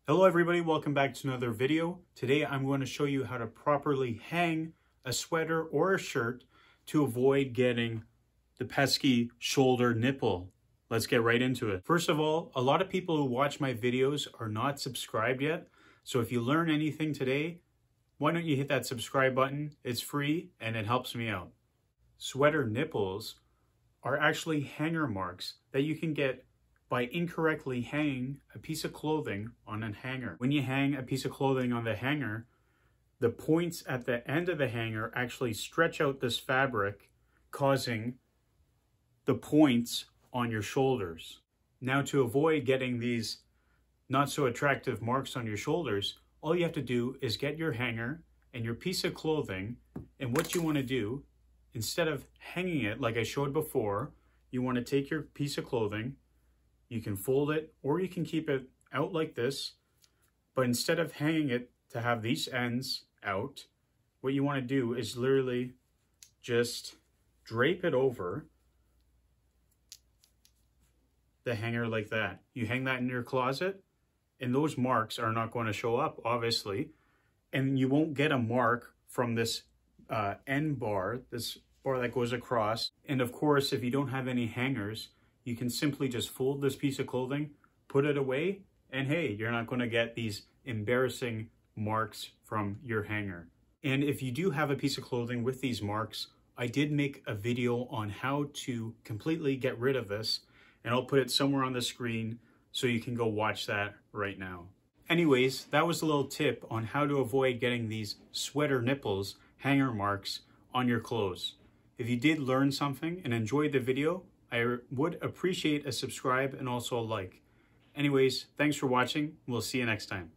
Hello everybody, welcome back to another video. Today I'm going to show you how to properly hang a sweater or a shirt to avoid getting the pesky shoulder nipple. Let's get right into it. First of all, a lot of people who watch my videos are not subscribed yet. So if you learn anything today, why don't you hit that subscribe button? It's free and it helps me out. Sweater nipples are actually hanger marks that you can get by incorrectly hanging a piece of clothing on a hanger. When you hang a piece of clothing on the hanger, the points at the end of the hanger actually stretch out this fabric, causing the points on your shoulders. Now, to avoid getting these not so attractive marks on your shoulders, all you have to do is get your hanger and your piece of clothing, and what you want to do, instead of hanging it like I showed before, you want to take your piece of clothing, you can fold it or you can keep it out like this, but instead of hanging it to have these ends out, what you want to do is literally just drape it over the hanger like that. You hang that in your closet and those marks are not going to show up, obviously, and you won't get a mark from this end bar, this bar that goes across. And of course, if you don't have any hangers, you can simply just fold this piece of clothing, put it away, and hey, you're not going to get these embarrassing marks from your hanger. And if you do have a piece of clothing with these marks, I did make a video on how to completely get rid of this, and I'll put it somewhere on the screen so you can go watch that right now. Anyways, that was a little tip on how to avoid getting these sweater nipples, hanger marks on your clothes. If you did learn something and enjoyed the video, I would appreciate a subscribe and also a like. Anyways, thanks for watching. We'll see you next time.